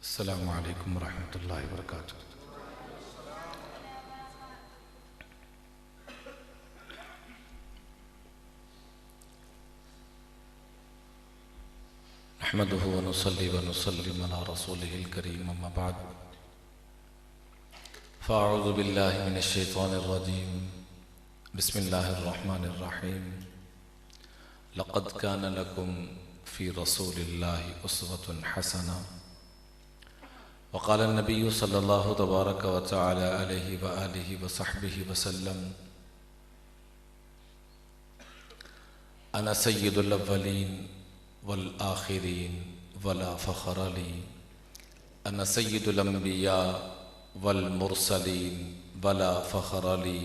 السلام علیکم ورحمۃ اللہ وبرکاتہ۔ نحمده ونصلي ونسلم على رسوله الكريم، اما بعد فاعوذ باللہ من الشیطان الرجیم، بسم اللہ الرحمن الرحیم۔ لقد كان لكم في رسول الله أسوة حسنة، وقال النبي صلى الله تبارك وتعالى عليه وآله وصحبه وسلم: أنا سيد الأولين والآخرين ولا فخر لي، أنا سيد الأنبياء والمرسلين ولا فخر لي،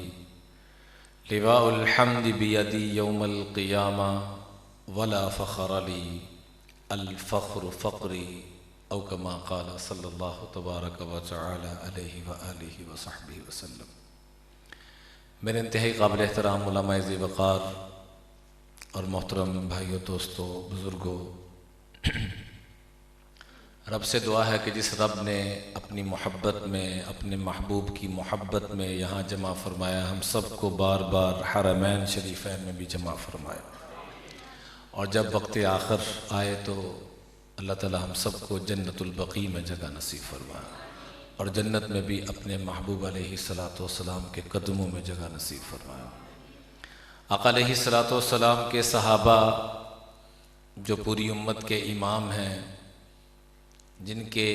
لواء الحمد بيدي يوم القيامة ولا فخر لي، الفخر فقري، او كما قال صلی اللہ تبارک و تعالی علیہ وآلہ وصحبہ وسلم۔ میرے انتہائی قابل احترام علماء ذی وقار اور محترم بھائیوں، دوستوں، بزرگوں، رب سے دعا ہے کہ جس رب نے اپنی محبت میں، اپنے محبوب کی محبت میں یہاں جمع فرمایا، ہم سب کو بار بار حرمین شریفین میں بھی جمع فرمایا، اور جب وقت آخر آئے تو اللہ تعالی ہم سب کو جنت البقیع میں جگہ نصیب فرمائے، اور جنت میں بھی اپنے محبوب علیہ الصلاۃ والسلام کے قدموں میں جگہ نصیب فرمائے۔ آقا علیہ الصلاۃ والسلام کے صحابہ جو پوری امت کے امام ہیں، جن کے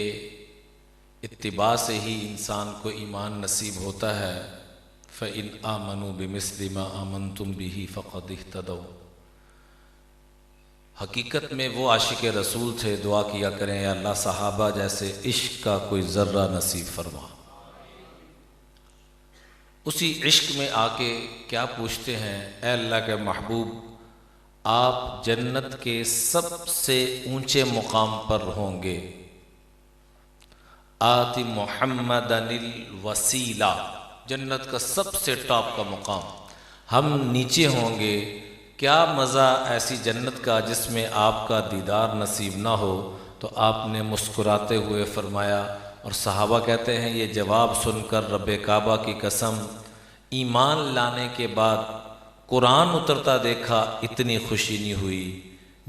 اتباع سے ہی انسان کو ایمان نصیب ہوتا ہے، فَإِنْ آمَنُوا بِمِثْلِ مَا آمَنْتُمْ بِهِ فَقَدِ اهْتَدَوْا۔ حقیقت میں وہ عاشق رسول تھے، دعا کیا کریں یا اللہ صحابہ جیسے عشق کا کوئی ذرہ نصیب فرما۔ اسی عشق میں آ کے کیا پوچھتے ہیں، اے اللہ کے محبوب، آپ جنت کے سب سے اونچے مقام پر ہوں گے، آت محمدن الوسیلہ، جنت کا سب سے ٹاپ کا مقام، ہم نیچے ہوں گے۔ کیا مزہ ایسی جنت کا جس میں آپ کا دیدار نصیب نہ ہو؟ تو آپ نے مسکراتے ہوئے فرمایا، اور صحابہ کہتے ہیں یہ جواب سن کر رب کعبہ کی قسم، ایمان لانے کے بعد قرآن اترتا دیکھا اتنی خوشی نہیں ہوئی،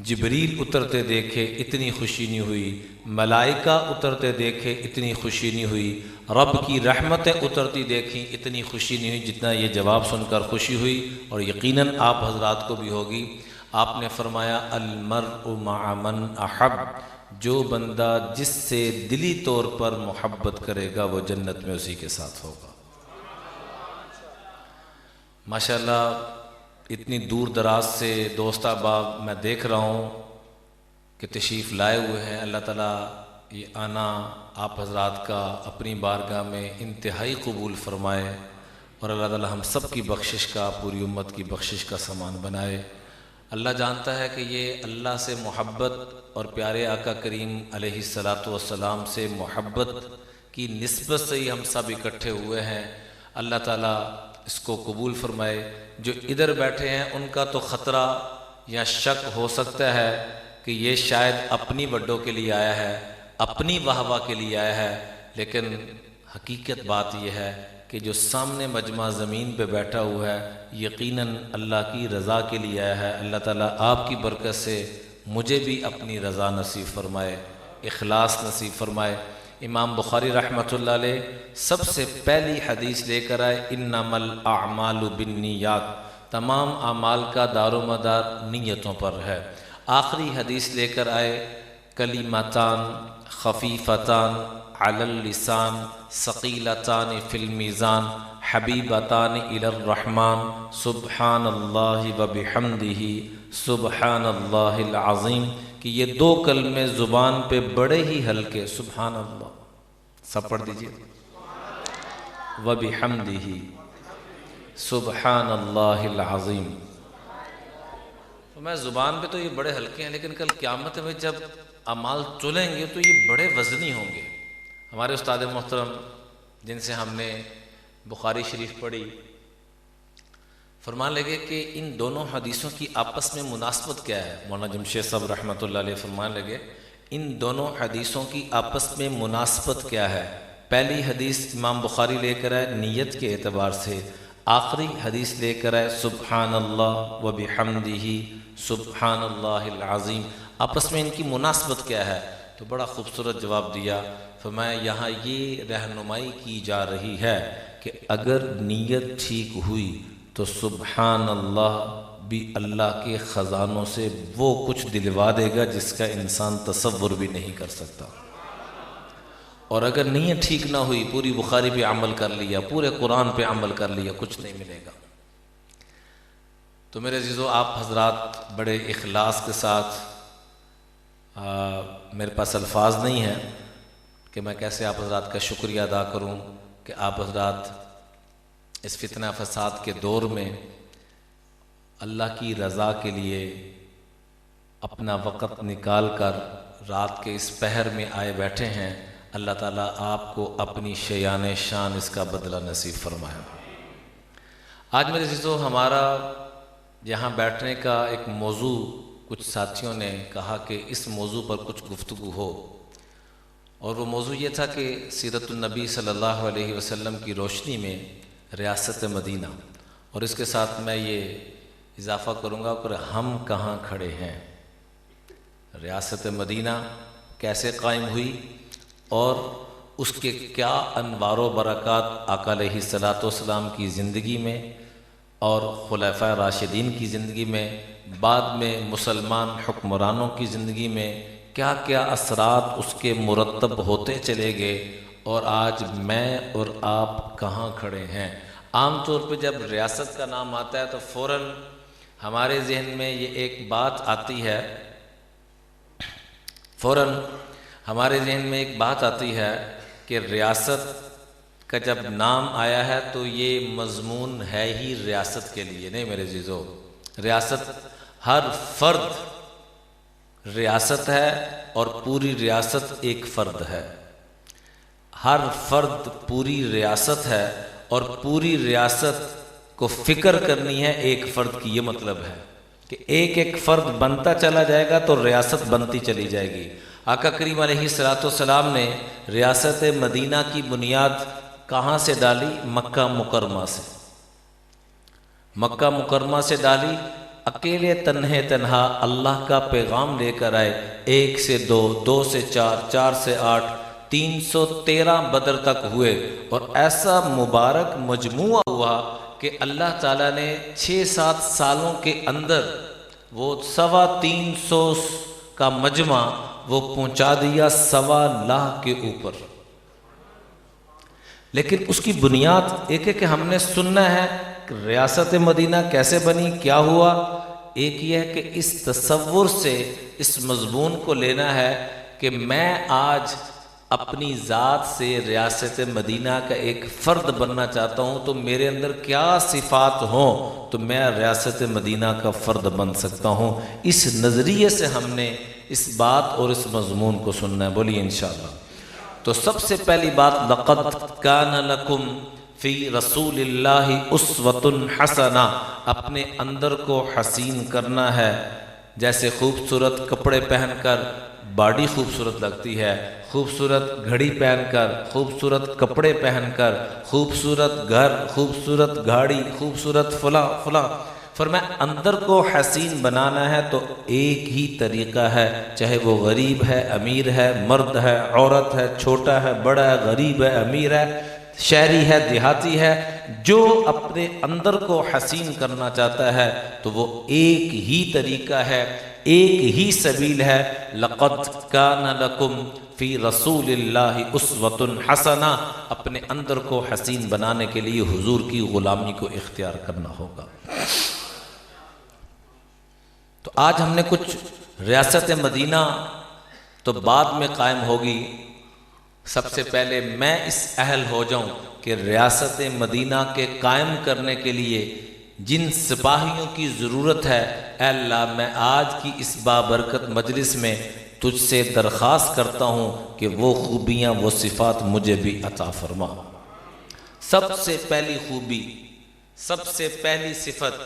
جبریل اترتے دیکھے اتنی خوشی نہیں ہوئی، ملائکہ اترتے دیکھے اتنی خوشی نہیں ہوئی، رب کی رحمتیں اترتی دیکھیں اتنی خوشی نہیں ہوئی جتنا یہ جواب سن کر خوشی ہوئی، اور یقیناً آپ حضرات کو بھی ہوگی۔ آپ نے فرمایا المرء مع من احب، جو بندہ جس سے دلی طور پر محبت کرے گا وہ جنت میں اسی کے ساتھ ہوگا۔ ماشاءاللہ اتنی دور دراز سے دوست احباب میں دیکھ رہا ہوں کہ تشریف لائے ہوئے ہیں۔ اللہ تعالیٰ یہ آنا آپ حضرات کا اپنی بارگاہ میں انتہائی قبول فرمائے، اور اللہ تعالیٰ ہم سب کی بخشش کا، پوری امت کی بخشش کا سامان بنائے۔ اللہ جانتا ہے کہ یہ اللہ سے محبت اور پیارے آقا کریم علیہ الصلاۃ والسلام سے محبت کی نسبت سے ہی ہم سب اکٹھے ہوئے ہیں۔ اللہ تعالیٰ اس کو قبول فرمائے۔ جو ادھر بیٹھے ہیں ان کا تو خطرہ یا شک ہو سکتا ہے کہ یہ شاید اپنی وڈوں کے لیے آیا ہے، اپنی واہ واہ کے لیے آیا ہے، لیکن حقیقت بات یہ ہے کہ جو سامنے مجمع زمین پہ بیٹھا ہوا ہے یقیناً اللہ کی رضا کے لیے آیا ہے۔ اللہ تعالیٰ آپ کی برکت سے مجھے بھی اپنی رضا نصیب فرمائے، اخلاص نصیب فرمائے۔ امام بخاری رحمۃ اللہ علیہ سب سے پہلی حدیث لے کر آئے، انما الاعمال بالنیات، تمام اعمال کا دار و مدار نیتوں پر ہے۔ آخری حدیث لے کر آئے، کلمتان خفیفتان علی اللسان ثقیلتان فی المیزان حبیبتان الی الرحمن سبحان اللہ وبحمدہ سبحان اللہ العظیم، کہ یہ دو کلمے زبان پہ بڑے ہی ہلکے، سبحان اللہ، سب پڑھ دیجئے، وبحمدہ سبحان اللہ العظیم۔ تو میں زبان پہ تو یہ بڑے ہلکے ہیں، لیکن کل قیامت میں جب اعمال تلیں گے تو یہ بڑے وزنی ہوں گے۔ ہمارے استاد محترم جن سے ہم نے بخاری شریف پڑھی، فرمان لگے کہ ان دونوں حدیثوں کی آپس میں مناسبت کیا ہے۔ مولانا جمشید صاحب رحمۃ اللہ علیہ فرمان لگے ان دونوں حدیثوں کی آپس میں مناسبت کیا ہے؟ پہلی حدیث امام بخاری لے کر آئے نیت کے اعتبار سے، آخری حدیث لے کر آئے سبحان اللہ و بحمدہ سبحان اللہ العظیم، آپس میں ان کی مناسبت کیا ہے؟ تو بڑا خوبصورت جواب دیا، فرمایا یہاں یہ رہنمائی کی جا رہی ہے کہ اگر نیت ٹھیک ہوئی تو سبحان اللہ بھی اللہ کے خزانوں سے وہ کچھ دلوا دے گا جس کا انسان تصور بھی نہیں کر سکتا، اور اگر نیت ٹھیک نہ ہوئی، پوری بخاری پہ عمل کر لیا، پورے قرآن پہ عمل کر لیا، کچھ نہیں ملے گا۔ تو میرے عزیزو، آپ حضرات بڑے اخلاص کے ساتھ، میرے پاس الفاظ نہیں ہیں کہ میں کیسے آپ حضرات کا شکریہ ادا کروں کہ آپ حضرات اس فتنہ فساد کے دور میں اللہ کی رضا کے لیے اپنا وقت نکال کر رات کے اس پہر میں آئے بیٹھے ہیں۔ اللہ تعالیٰ آپ کو اپنی شیان شان اس کا بدلہ نصیب فرمائے۔ آج میرے عزیزو، ہمارا یہاں بیٹھنے کا ایک موضوع، کچھ ساتھیوں نے کہا کہ اس موضوع پر کچھ گفتگو ہو، اور وہ موضوع یہ تھا کہ سیرت النبی صلی اللہ علیہ وسلم کی روشنی میں ریاست مدینہ، اور اس کے ساتھ میں یہ اضافہ کروں گا کہ ہم کہاں کھڑے ہیں، ریاست مدینہ کیسے قائم ہوئی اور اس کے کیا انوار و برکات آقا علیہ الصلوۃ والسلام کی زندگی میں اور خلفائے راشدین کی زندگی میں، بعد میں مسلمان حکمرانوں کی زندگی میں کیا کیا اثرات اس کے مرتب ہوتے چلے گئے، اور آج میں اور آپ کہاں کھڑے ہیں۔ عام طور پہ جب ریاست کا نام آتا ہے تو فوراً ہمارے ذہن میں یہ ایک بات آتی ہے، کہ ریاست کا جب نام آیا ہے تو یہ مضمون ہے ہی ریاست کے لیے نہیں میرے عزیزو۔ ریاست، ہر فرد ریاست ہے اور پوری ریاست ایک فرد ہے، ہر فرد پوری ریاست ہے اور پوری ریاست کو فکر کرنی ہے ایک فرد کی۔ یہ مطلب ہے کہ ایک ایک فرد بنتا چلا جائے گا تو ریاست بنتی چلی جائے گی۔ آقا کریم علیہ الصلوۃ والسلام نے ریاست مدینہ کی بنیاد کہاں سے ڈالی؟ مکہ مکرمہ سے، مکہ مکرمہ سے ڈالی۔ اکیلے تنہا اللہ کا پیغام لے کر آئے، 1 سے 2، 2 سے 4، 4 سے 8، 313 بدر تک ہوئے، اور ایسا مبارک مجموعہ ہوا کہ اللہ تعالیٰ نے 6-7 سالوں کے اندر وہ 325 کا مجمع وہ پہنچا دیا 1.25 لاکھ کے اوپر۔ لیکن اس کی بنیاد ایک ہے کہ ہم نے سننا ہے کہ ریاست مدینہ کیسے بنی، کیا ہوا۔ ایک یہ ہے کہ اس تصور سے اس مضمون کو لینا ہے کہ میں آج اپنی ذات سے ریاست مدینہ کا ایک فرد بننا چاہتا ہوں، تو میرے اندر کیا صفات ہوں تو میں ریاست مدینہ کا فرد بن سکتا ہوں۔ اس نظریے سے ہم نے اس بات اور اس مضمون کو سننا ہے، بولیے انشاءاللہ۔ تو سب سے پہلی بات، لقد کان لکم فی رسول اللہ اسوۃ حسنہ، اپنے اندر کو حسین کرنا ہے۔ جیسے خوبصورت کپڑے پہن کر باڈی خوبصورت لگتی ہے، خوبصورت گھڑی پہن کر، خوبصورت کپڑے پہن کر، خوبصورت گھر، خوبصورت گاڑی، خوبصورت فلاں، فرمایا اندر کو حسین بنانا ہے تو ایک ہی طریقہ ہے، چاہے وہ غریب ہے، امیر ہے، مرد ہے، عورت ہے، چھوٹا ہے، بڑا ہے، غریب ہے، امیر ہے، شہری ہے، دیہاتی ہے، جو اپنے اندر کو حسین کرنا چاہتا ہے تو وہ ایک ہی طریقہ ہے، ایک ہی سبیل ہے۔ لقد کان لکم فی رسول اللہ اسوۃ حسنہ، اپنے اندر کو حسین بنانے کے لیے حضور کی غلامی کو اختیار کرنا ہوگا۔ تو آج ہم نے کچھ ریاست مدینہ تو بعد میں قائم ہوگی، سب سے پہلے میں اس اہل ہو جاؤں کہ ریاست مدینہ کے قائم کرنے کے لیے جن سپاہیوں کی ضرورت ہے، اے اللہ میں آج کی اس بابرکت مجلس میں تجھ سے درخواست کرتا ہوں کہ وہ خوبیاں، وہ صفات مجھے بھی عطا فرما۔ سب سے پہلی خوبی، سب سے پہلی صفت،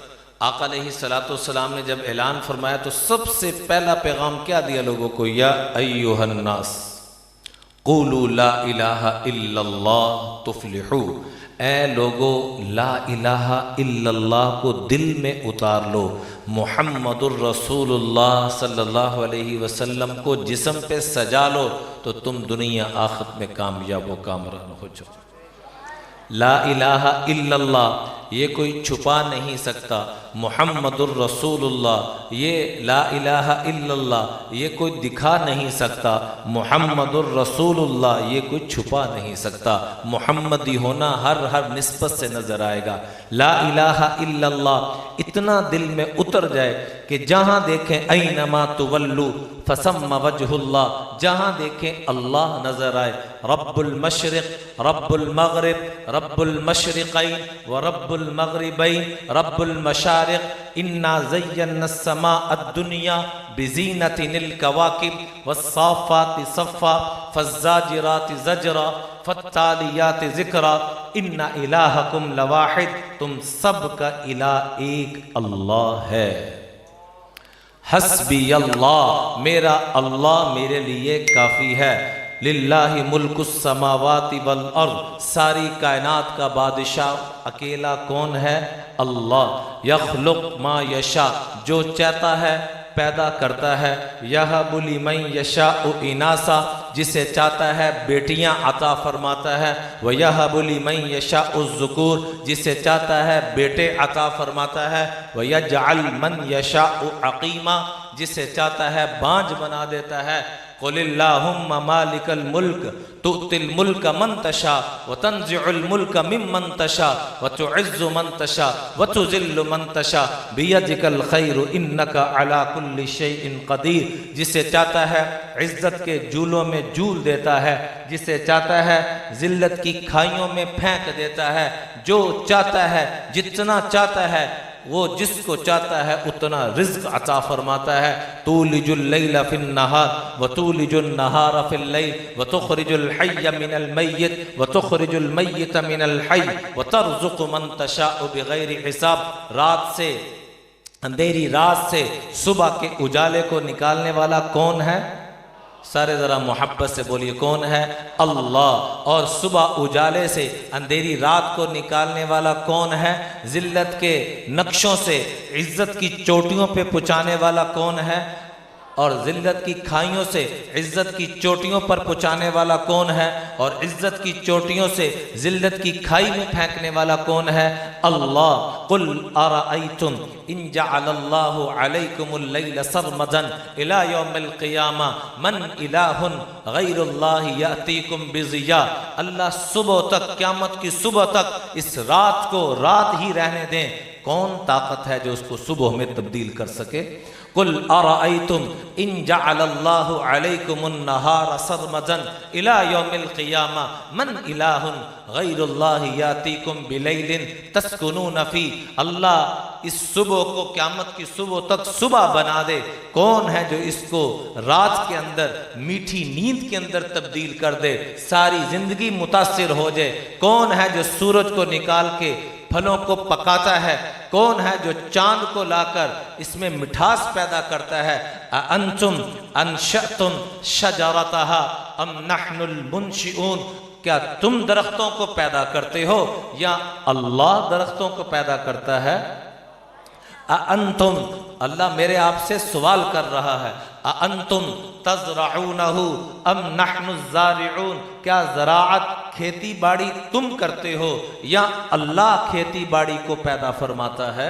آقا علیہ الصلوۃ والسلام نے جب اعلان فرمایا تو سب سے پہلا پیغام کیا دیا لوگوں کو؟ یا ایھا الناس قولوا لا الہ الا اللہ تفلحوا، اے لوگو لا الہ الا اللہ کو دل میں اتار لو، محمد الرسول اللہ صلی اللہ علیہ وسلم کو جسم پہ سجا لو تو تم دنیا آخرت میں کامیاب و کامران ہو جاؤ۔ لا الہ الا اللہ یہ کوئی چھپا نہیں سکتا، محمد الرسول اللہ یہ لا الہ الا اللہ یہ کوئی دکھا نہیں سکتا، محمد الرسول اللہ یہ کوئی چھپا نہیں سکتا، محمدی ہونا ہر نسبت سے نظر آئے گا۔ لا الہ الا اللہ اتنا دل میں اتر جائے کہ جہاں دیکھیں اینما تولو فثم وجہ اللہ، جہاں دیکھیں اللہ نظر آئے، رب المشرق رب المغرب رب المشرقین ورب المغربین رب المشارق، انا زینا السماء الدنیا بزینۃ الکواکب والصافات صفا فالزاجرات زجرا فالتالیات ذکرا ان الہکم لواحد، تم سب کا الہ ایک اللہ ہے۔ حسبی اللہ میرا اللہ میرے لیے کافی ہے، للہ ملک السماوات والارض ساری کائنات کا بادشاہ اکیلا کون ہے؟ اللہ۔ یخلق ما یشاء جو چاہتا ہے پیدا کرتا ہے، یہب لمن یشاء اناسا جسے چاہتا ہے بیٹیاں عطا فرماتا ہے، ویہب لمن یشاء الذکور جسے چاہتا ہے بیٹے عطا فرماتا ہے، ویجعل من یشاء عقیما جسے چاہتا ہے بانجھ بنا دیتا ہے۔ قل اللہم مالک الملک تؤتی الملک من تشاء وتنزع الملک ممن تشاء وتعز من تشاء وتذل من تشاء بیدک الخیر انک علی کل شیء قدیر جسے چاہتا ہے عزت کے جولوں میں جول دیتا ہے، جسے چاہتا ہے ذلت کی کھائیوں میں پھینک دیتا ہے، جو چاہتا ہے جتنا چاہتا ہے وہ جس کو چاہتا ہے اتنا رزق عطا فرماتا ہے۔ تولج اللیل فی النہار وتولج النہار فی اللیل وتخرج الحی من المیت وتخرج المیت من الحی وترزق من تشاء بغیر حساب، رات سے اندھیری رات سے صبح کے اجالے کو نکالنے والا کون ہے؟ سارے ذرا محبت سے بولیے کون ہے؟ اللہ۔ اور صبح اجالے سے اندھیری رات کو نکالنے والا کون ہے؟ ذلت کے نقشوں سے عزت کی چوٹیوں پہ پہنچانے والا کون ہے؟ اور ذلت کی کھائیوں سے عزت کی چوٹیوں پر پہنچانے والا کون ہے؟ اور عزت کی چوٹیوں سے ذلت کی کھائی میں پھینکنے والا کون ہے؟ اللہ۔ قل ارأیتم ان جعل اللہ علیکم اللیل سرمدا الی یوم القیامہ من الہ غیر اللہ یأتیکم بضیاء، اللہ صبح تک قیامت کی صبح تک اس رات کو رات ہی رہنے دیں، کون طاقت ہے جو اس کو صبح میں تبدیل کر سکے؟ قل ارأیتم ان جعل اللہ علیکم النہار سرمدا الی یوم القیامہ من الہ غیر اللہ یاتیکم بلیل تسکنون فی، اللہ اس صبح کو قیامت کی صبح تک صبح بنا دے، کون ہے جو اس کو رات کے اندر میٹھی نیند کے اندر تبدیل کر دے، ساری زندگی متاثر ہو جائے، کون ہے جو سورج کو نکال کے پھلوں کو پکاتا ہے، کون ہے جو چاند کو لا کر اس میں مٹھاس پیدا کرتا ہے؟ اَأَنْتُمْ أَنْشَأْتُمْ شَجَرَتَهَا أَمْ نَحْنُ الْمُنْشِئُونَ، کیا تم درختوں کو پیدا کرتے ہو یا اللہ درختوں کو پیدا کرتا ہے؟ اَأَنْتُمْ، اللہ میرے آپ سے سوال کر رہا ہے، اَأَنْتُمْ تَزْرَعُونَهُ أَمْ نَحْنُ الزَّارِعُونَ، کیا زراعت کھیتی باڑی تم کرتے ہو یا اللہ کھیتی باڑی کو پیدا فرماتا ہے؟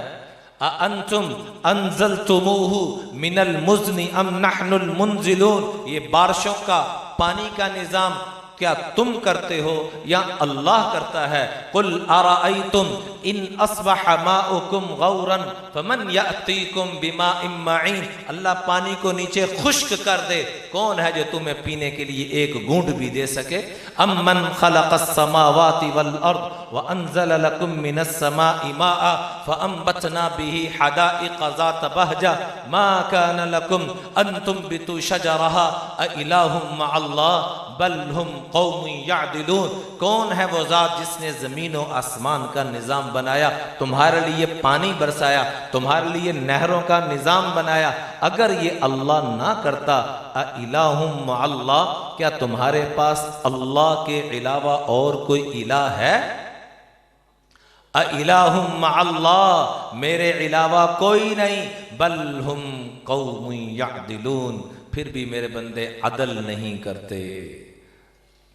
اَأَنْتُمْ أَنزَلْتُمُوهُ مِنَ الْمُزْنِ أَمْ نَحْنُ الْمُنزِلُونَ، یہ بارشوں کا پانی کا نظام کیا تم کرتے ہو یا اللہ کرتا ہے؟ قل ارأیتم ان اصبح ماؤکم غورا فمن یأتیکم بماء معین، اللہ پانی کو نیچے خشک کر دے، کون ہے جو تمہیں پینے کے لیے ایک گھونٹ بھی دے سکے؟ امن خلق السماوات والارض وانزل لکم من السماء ماء فانبتنا به حدائق ذات بہجہ ما کان لکم ان تنبتوا شجرها االہ مع اللہ، بل ہم قوم یعدلون، کون ہے وہ ذات جس نے زمین و آسمان کا نظام بنایا، تمہارے لیے پانی برسایا، تمہارے لیے نہروں کا نظام بنایا، اگر یہ اللہ نہ کرتا اِلٰہٌ مع اللہ، کیا تمہارے پاس اللہ کے علاوہ اور کوئی الہ ہے؟ اِلٰہٌ مع اللہ، میرے علاوہ کوئی نہیں، بل ہم قوم یعدلون، پھر بھی میرے بندے عدل نہیں کرتے،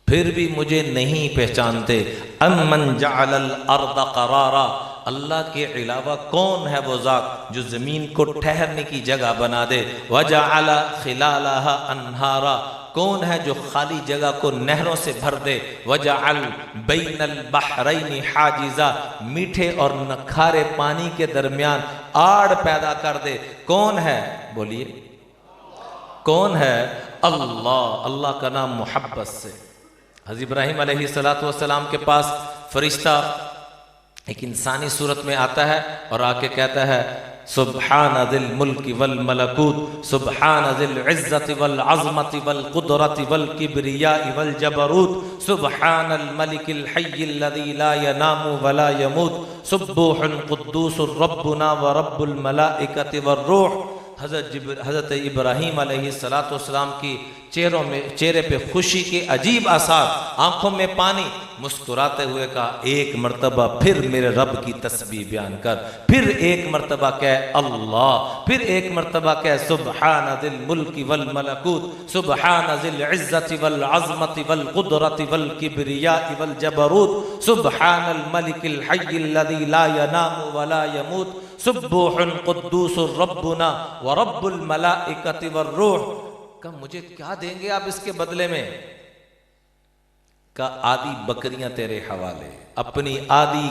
پھر بھی مجھے نہیں پہچانتے۔ امن جعل الارض قرارا، اللہ کے علاوہ کون ہے وہ ذات جو زمین کو ٹھہرنے کی جگہ بنا دے، وجعل خلالہا انہارا، کون ہے جو خالی جگہ کو نہروں سے بھر دے، وجعل بین البحرین حاجزا، میٹھے اور نکھارے پانی کے درمیان آڑ پیدا کر دے، کون ہے؟ بولیے کون ہے؟ اللہ۔ اللہ کا نام محبت سے۔ حضرت ابراہیم علیہ السلام کے پاس فرشتہ ایک انسانی صورت میں آتا ہے اور آ کے کہتا ہے سبحان ذی الملک والملکوت، سبحان ذی العزت والعظمت والقدرت والکبریاء والجبروت، سبحان الملک الحی الذی لا ینام ولا یموت، سبوح قدوس ربنا ورب الملائکۃ والروح۔ حضرت ابراہیم علیہ السلام کی چہرے پہ خوشی کے عجیب آثار، آنکھوں میں پانی، مسکراتے ہوئے کہا ایک مرتبہ پھر میرے رب کی تسبیح بیان کر، پھر ایک مرتبہ کہہ اللہ، پھر ایک مرتبہ کہہ سبحان ذی الملک والملکوت، سبحان ذی العزت والعظمت والقدرت والکبریاء والجبروت، سبحان الملک الحی الذی لا ینام ولا یموت، سبوح قدوس ربنا ورب الملائکۃ والروح۔ کہ مجھے کیا دیں گے آپ اس کے بدلے میں؟ کہ آدھی بکریاں تیرے حوالے، اپنی آدھی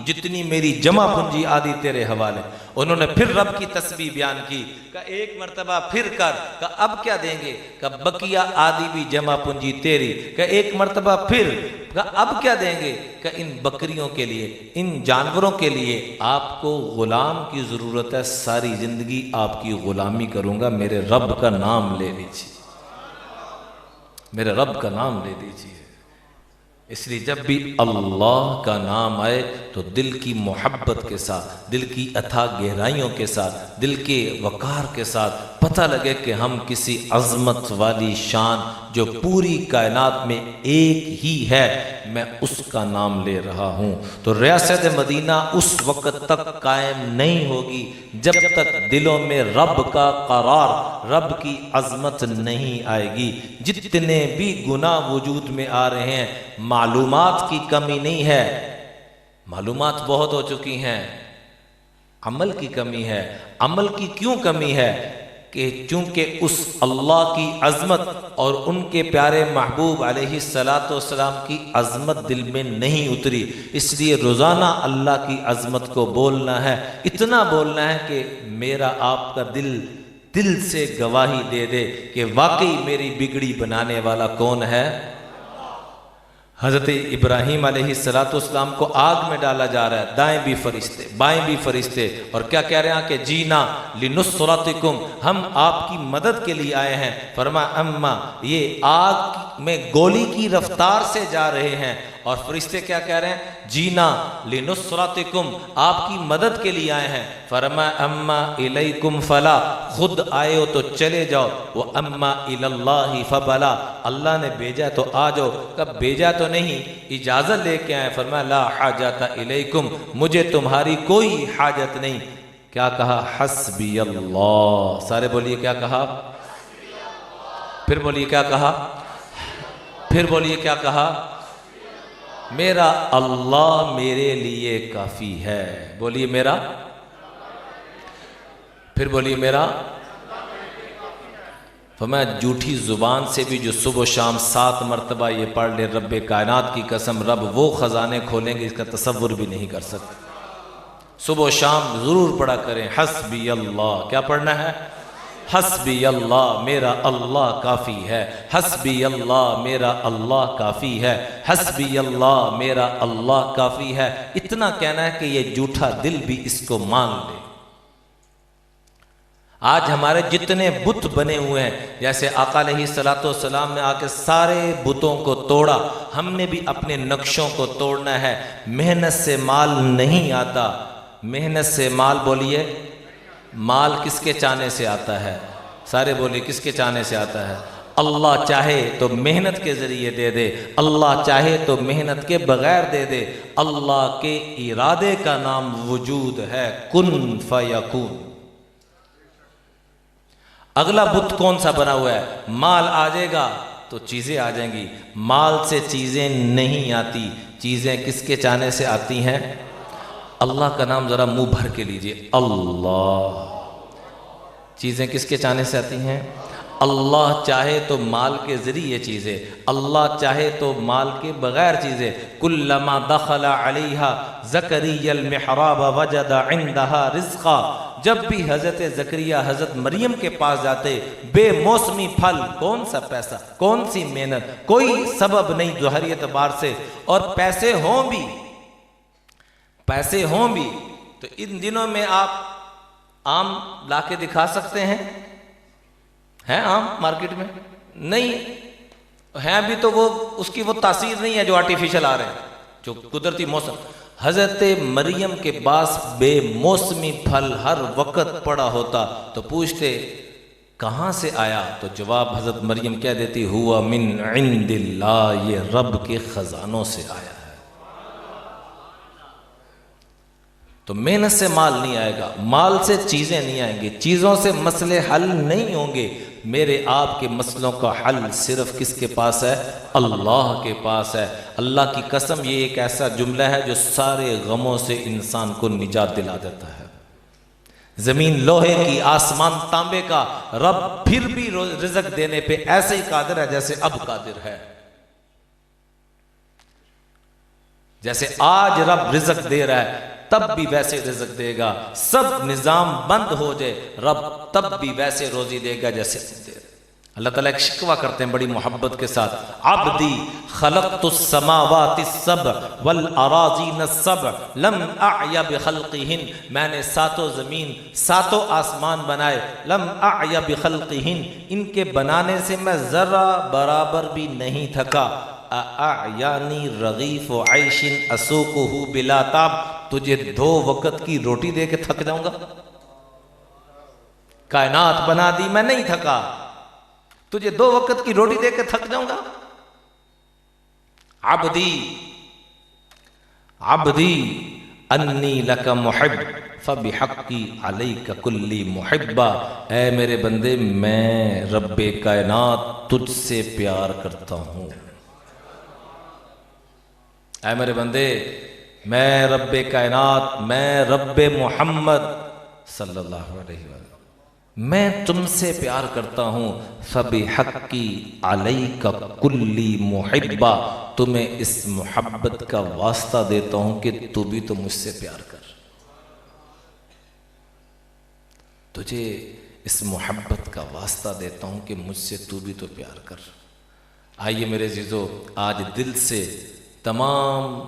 جتنی میری جمع پونجی آدھی تیرے حوالے۔ انہوں نے پھر رب کی تسبیح بیان کی کہ ایک مرتبہ پھر کر، کہ اب کیا دیں گے؟ کہ بقیہ آدھی بھی جمع پونجی تیری، کہ ایک مرتبہ پھر، کہ اب کیا دیں گے؟ کہ ان بکریوں کے لیے، ان جانوروں کے لیے آپ کو غلام کی ضرورت ہے، ساری زندگی آپ کی غلامی کروں گا، میرے رب کا نام لے لیجیے، میرے رب کا نام لے لیجیے۔ اس لیے جب بھی اللہ کا نام آئے تو دل کی محبت کے ساتھ، دل کی اتھا گہرائیوں کے ساتھ، دل کے وقار کے ساتھ پتہ لگے کہ ہم کسی عظمت والی شان جو پوری کائنات میں ایک ہی ہے، میں اس کا نام لے رہا ہوں، تو ریاست مدینہ اس وقت تک قائم نہیں ہوگی جب تک دلوں میں رب کا قرار، رب کی عظمت نہیں آئے گی۔ جتنے بھی گناہ وجود میں آ رہے ہیں، معلومات کی کمی نہیں ہے، معلومات بہت ہو چکی ہیں، عمل کی کمی ہے۔ عمل کی کیوں کمی ہے؟ کہ چونکہ اس اللہ کی عظمت اور ان کے پیارے محبوب علیہ السلام کی عظمت دل میں نہیں اتری، اس لیے روزانہ اللہ کی عظمت کو بولنا ہے، اتنا بولنا ہے کہ میرا آپ کا دل سے گواہی دے دے کہ واقعی میری بگڑی بنانے والا کون ہے؟ حضرت ابراہیم علیہ السلام کو آگ میں ڈالا جا رہا ہے، دائیں بھی فرشتے بائیں بھی فرشتے، اور کیا کہہ رہے ہیں کہ جینا لنصرتکم، ہم آپ کی مدد کے لیے آئے ہیں۔ فرمایا اما، یہ آگ میں گولی کی رفتار سے جا رہے ہیں، اور فرشتے کیا کہہ رہے ہیں؟ جینا لنصرتکم، آپ کی مدد کے لیے آئے ہیں۔ فرمایا اما الیکم فلا، خود آئے ہو تو چلے جاؤ، واما الاللہ فبلا، اللہ نے بھیجا تو آ جاؤ، کب بھیجا تو نہیں، اجازت لے کے آئے۔ فرمایا لا حاجت الیکم، مجھے تمہاری کوئی حاجت نہیں۔ کیا کہا؟ حسبی اللہ، سارے بولیے کیا کہا؟ پھر بولیے کیا کہا؟ پھر بولیے کیا کہا؟ میرا اللہ میرے لیے کافی ہے۔ بولیے میرا، پھر بولیے میرا۔ فرمایا جھوٹی زبان سے بھی جو صبح و شام 7 مرتبہ یہ پڑھ لے، رب کائنات کی قسم رب وہ خزانے کھولیں گے اس کا تصور بھی نہیں کر سکتے۔ صبح و شام ضرور پڑھا کریں حسبی اللہ۔ کیا پڑھنا ہے؟ حسبی اللہ، میرا اللہ کافی ہے، حسبی اللہ، میرا اللہ کافی ہے، حسبی اللہ، میرا اللہ کافی ہے۔ اتنا کہنا ہے کہ یہ جھوٹا دل بھی اس کو مان لے۔ آج ہمارے جتنے بت بنے ہوئے ہیں، جیسے آقا علیہ الصلوۃ والسلام نے آ کے سارے بتوں کو توڑا، ہم نے بھی اپنے نقشوں کو توڑنا ہے۔ محنت سے مال نہیں آتا، محنت سے مال، بولیے، مال کس کے چاہنے سے آتا ہے؟ سارے بولیے، کس کے چاہنے سے آتا ہے؟ اللہ چاہے تو محنت کے ذریعے دے دے، اللہ چاہے تو محنت کے بغیر دے دے۔ اللہ کے ارادے کا نام وجود ہے، کن فیکون۔ اگلا بت کون سا بنا ہوا ہے؟ مال آ جائے گا تو چیزیں آ جائیں گی، مال سے چیزیں نہیں آتی۔ چیزیں کس کے چاہنے سے آتی ہیں؟ اللہ کا نام ذرا منہ بھر کے لیجئے، اللہ۔ چیزیں کس کے چاہنے سے آتی ہیں؟ اللہ چاہے تو مال کے ذریعے چیزیں، اللہ چاہے تو مال کے بغیر چیزیں۔ کلما دخل علیہا زکریا المحراب وجد عندہا رزقا، جب بھی حضرت زکریا حضرت مریم کے پاس جاتے، بے موسمی پھل، کون سا پیسہ، کون سی محنت، کوئی سبب نہیں ظاہری اعتبار سے، اور پیسے ہوں بھی تو ان دنوں میں آپ آم لا کے دکھا سکتے ہیں آم مارکیٹ میں؟ نہیں ہیں بھی تو وہ اس کی وہ تاثیر نہیں ہے جو آرٹیفیشل آ رہے ہیں، جو قدرتی موسم۔ حضرت مریم کے پاس بے موسمی پھل ہر وقت پڑا ہوتا تو پوچھتے کہاں سے آیا؟ تو جواب حضرت مریم کہہ دیتی، ہوا من عند اللہ، یہ رب کے خزانوں سے آیا ہے۔ تو محنت سے مال نہیں آئے گا، مال سے چیزیں نہیں آئیں گی، چیزوں سے مسئلے حل نہیں ہوں گے۔ میرے آپ کے مسئلوں کا حل صرف کس کے پاس ہے؟ اللہ کے پاس ہے۔ اللہ کی قسم، یہ ایک ایسا جملہ ہے جو سارے غموں سے انسان کو نجات دلا دیتا ہے۔ زمین لوہے کی، آسمان تانبے کا، رب پھر بھی رزق دینے پہ ایسے ہی قادر ہے جیسے اب قادر ہے۔ جیسے آج رب رزق دے رہا ہے تب بھی ویسے رزق دے گا، سب نظام بند ہو جائے رب تب بھی ویسے روزی دے گا جیسے دے رہا۔ اللہ تعالیٰ ایک شکوہ کرتے ہیں بڑی محبت کے ساتھ، عبدی خلقت السماوات السبع والاراضین السبع لم اعی بخلقہن، میں نے ساتوں زمین ساتوں آسمان بنائے، لم اعی بخلقہن، ان کے بنانے سے میں ذرا برابر بھی نہیں تھکا۔ اعیانی رغیف عیش اسوقہ بلا تاب، تجھے 2 وقت کی روٹی دے کے تھک جاؤں گا؟ کائنات بنا دی میں نہیں تھکا، تجھے 2 وقت کی روٹی دے کے تھک جاؤں گا؟ عبدی انی لک محب فبحقی علیک کلی محبہ، اے میرے بندے میں رب کائنات تجھ سے پیار کرتا ہوں۔ اے میرے بندے، میں رب کائنات، میں رب محمد صلی اللہ علیہ وسلم، میں تم سے پیار کرتا ہوں۔ فبحقی علیک کلی محبہ، تمہیں اس محبت کا واسطہ دیتا ہوں کہ تو بھی تو مجھ سے پیار کر، تجھے اس محبت کا واسطہ دیتا ہوں کہ مجھ سے تو بھی تو پیار کر۔ آئیے میرے عزیزو، آج دل سے تمام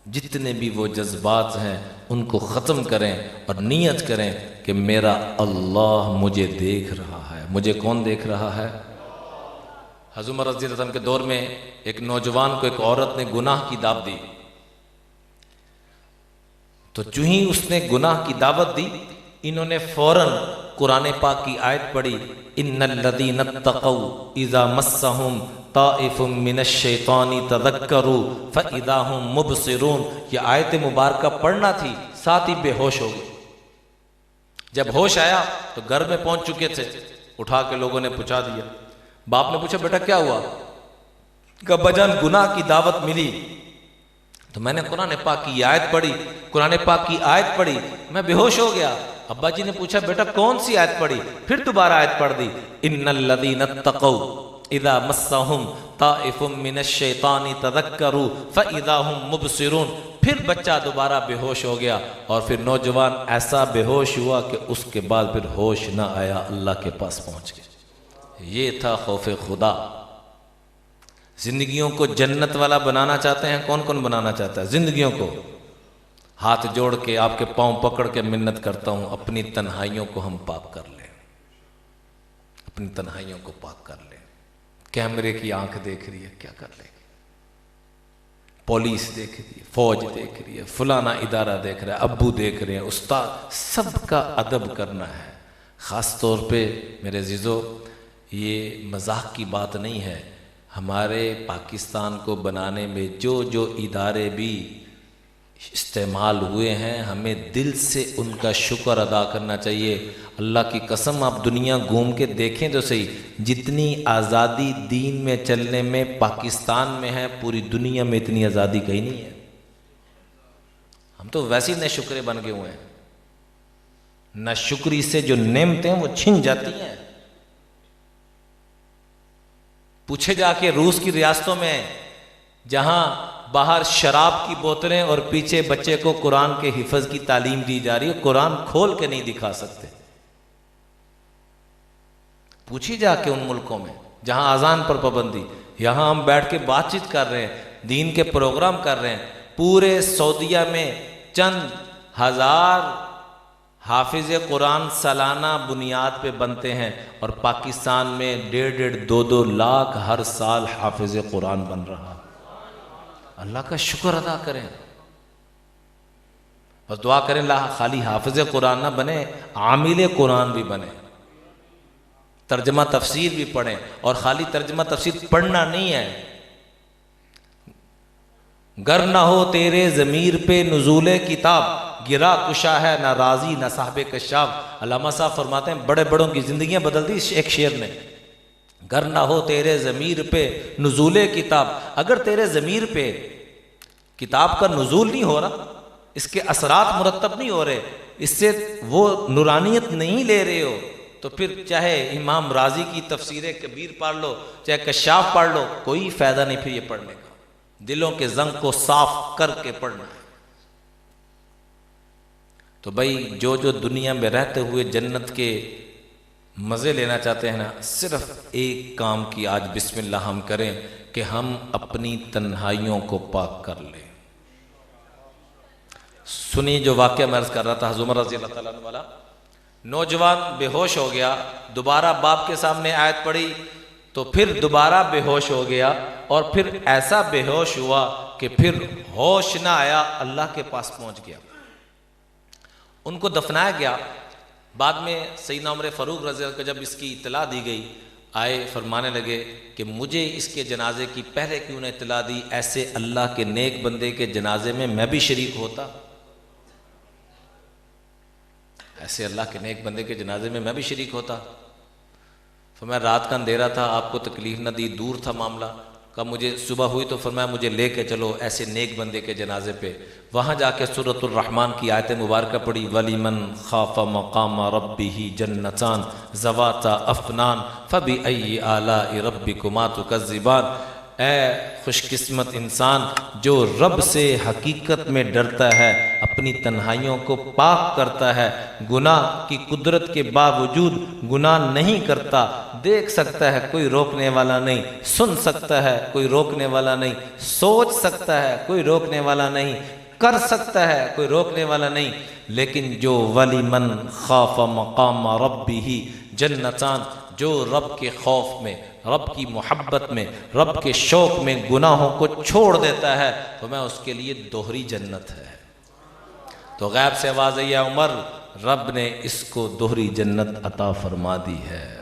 جتنے بھی وہ جذبات ہیں ان کو ختم کریں اور نیت کریں کہ میرا اللہ مجھے دیکھ رہا ہے۔ مجھے کون دیکھ رہا ہے؟ حضرت عمر رضی اللہ عنہ کے دور میں ایک نوجوان کو ایک عورت نے گناہ کی دعوت دی، تو جو ہی اس نے گناہ کی دعوت دی، انہوں نے فوراً قرآن پاک کی آیت پڑھی، ان الذین اتقوا اذا مسہم طائف من الشیطان تذکروا فاذا هم مبصرون۔ یہ آیت مبارکہ پڑھنا تھی، ساتھ ہی بے ہوش ہو گئے۔ جب ہوش آیا تو گھر میں پہنچ چکے تھے، اٹھا کے لوگوں نے پہنچا دیا۔ باپ نے پوچھا بیٹا کیا ہوا؟ کہ ابا جان گناہ کی دعوت ملی تو میں نے قرآن پاک کی آیت پڑھی، قرآن پاک کی آیت پڑھی، میں بے ہوش ہو گیا۔ ابا جی نے پوچھا بیٹا کون سی آیت پڑھی؟ پھر دوبارہ آیت پڑھ دی، ان الذین اتقوا اذا مسہم طائف من الشیطان تذکروا فاذا هم مبصرون۔ پھر بچہ دوبارہ بے ہوش ہو گیا، اور پھر نوجوان ایسا بے ہوش ہوا کہ اس کے بعد پھر ہوش نہ آیا، اللہ کے پاس پہنچ گیا۔ یہ تھا خوف خدا۔ زندگیوں کو جنت والا بنانا چاہتے ہیں؟ کون کون بنانا چاہتا ہے زندگیوں کو؟ ہاتھ جوڑ کے آپ کے پاؤں پکڑ کے منت کرتا ہوں، اپنی تنہائیوں کو ہم پاک کر لیں۔ اپنی تنہائیوں کو پاک کر لیں. کیمرے کی آنکھ دیکھ رہی ہے، کیا کر لے گی؟ پولیس دیکھ رہی ہے، فوج دیکھ رہی ہے، فلانا ادارہ دیکھ رہا ہے، ابو دیکھ رہے ہیں، استاد، سب کا ادب کرنا ہے. خاص طور پہ میرے عزیزو، یہ مذاق کی بات نہیں ہے. ہمارے پاکستان کو بنانے میں جو ادارے بھی استعمال ہوئے ہیں، ہمیں دل سے ان کا شکر ادا کرنا چاہیے. اللہ کی قسم، آپ دنیا گھوم کے دیکھیں تو صحیح، جتنی آزادی دین میں چلنے میں پاکستان میں ہے، پوری دنیا میں اتنی آزادی کہیں نہیں ہے. ہم تو ویسے ہی نہ شکرے بن گئے ہوئے ہیں. نہ شکری سے جو نعمتیں وہ چھن جاتی ہیں. پوچھے جا کے روس کی ریاستوں میں جہاں باہر شراب کی بوتلیں اور پیچھے بچے کو قرآن کے حفظ کی تعلیم دی جا رہی ہے، قرآن کھول کے نہیں دکھا سکتے. پوچھی جا کے ان ملکوں میں جہاں اذان پر پابندی، یہاں ہم بیٹھ کے بات چیت کر رہے ہیں، دین کے پروگرام کر رہے ہیں. پورے سعودیہ میں چند ہزار حافظ قرآن سالانہ بنیاد پہ بنتے ہیں، اور پاکستان میں 1.5-2 لاکھ ہر سال حافظ قرآن بن رہا. اللہ کا شکر ادا کریں، بس دعا کریں اللہ خالی حافظ قرآن نہ بنے، عامل قرآن بھی بنے، ترجمہ تفسیر بھی پڑھیں. اور خالی ترجمہ تفسیر پڑھنا نہیں ہے، گر نہ ہو تیرے ضمیر پہ نزول کتاب، گرا کشا ہے نہ راضی نہ صاحب کشاف. علامہ صاحب فرماتے ہیں بڑے بڑوں کی زندگیاں بدل دی ایک شعر نے. گر نہ ہو تیرے ضمیر پہ نزول کتاب، اگر تیرے ضمیر پہ کتاب کا نزول نہیں ہو رہا، اس کے اثرات مرتب نہیں ہو رہے، اس سے وہ نورانیت نہیں لے رہے ہو، تو پھر چاہے امام رازی کی تفسیر کبیر پڑھ لو، چاہے کشاف پڑھ لو، کوئی فائدہ نہیں پھر یہ پڑھنے کا. دلوں کے زنگ کو صاف کر کے پڑھنا ہے. تو بھائی جو دنیا میں رہتے ہوئے جنت کے مزے لینا چاہتے ہیں نا، صرف ایک کام کی آج بسم اللہ ہم کریں کہ ہم اپنی تنہائیوں کو پاک کر لیں. سنی جو واقعہ میں عرض کر رہا تھا، حضرت عمر رضی اللہ تعالیٰ عنہ والا، نوجوان بے ہوش ہو گیا، دوبارہ باپ کے سامنے آیت پڑھی تو پھر دوبارہ بے ہوش ہو گیا، اور پھر ایسا بے ہوش ہوا کہ پھر ہوش نہ آیا، اللہ کے پاس پہنچ گیا. ان کو دفنایا گیا. بعد میں سیدنا عمر فاروق رضی اللہ عنہ کو جب اس کی اطلاع دی گئی، آئے فرمانے لگے کہ مجھے اس کے جنازے کی پہلے کیوں نے اطلاع دی، ایسے اللہ کے نیک بندے کے جنازے میں بھی شریک ہوتا، ایسے اللہ کے نیک بندے کے جنازے میں بھی شریک ہوتا. فرمایا رات کا اندھیرا تھا، آپ کو تکلیف نہ دی، دور تھا معاملہ. کہا مجھے صبح ہوئی تو فرمایا مجھے لے کے چلو ایسے نیک بندے کے جنازے پہ. وہاں جا کے سورۃ الرحمن کی آیت مبارکہ پڑھی، وَلِمَنْ خَافَ مَقَامَ رَبِّهِ جَنَّتَانِ ذَوَاتَا أَفْنَانٍ فَبِأَيِّ آلَاءِ رَبِّكُمَا تُكَذِّبَانِ. اے خوش قسمت انسان جو رب سے حقیقت میں ڈرتا ہے، اپنی تنہائیوں کو پاک کرتا ہے، گناہ کی قدرت کے باوجود گناہ نہیں کرتا، دیکھ سکتا ہے کوئی روکنے والا نہیں، سن سکتا ہے کوئی روکنے والا نہیں، سوچ سکتا ہے کوئی روکنے والا نہیں، کر سکتا ہے کوئی روکنے والا نہیں. لیکن جو وَلِمَنْ خَافَ مَقَامَ رَبِّهِ جَنَّتَانِ، جو رب کے خوف میں، رب کی محبت میں، رب کے شوق میں گناہوں کو چھوڑ دیتا ہے، تو میں اس کے لیے دوہری جنت ہے. تو غیب سے آواز آئی ہے عمر، رب نے اس کو دوہری جنت عطا فرما دی ہے.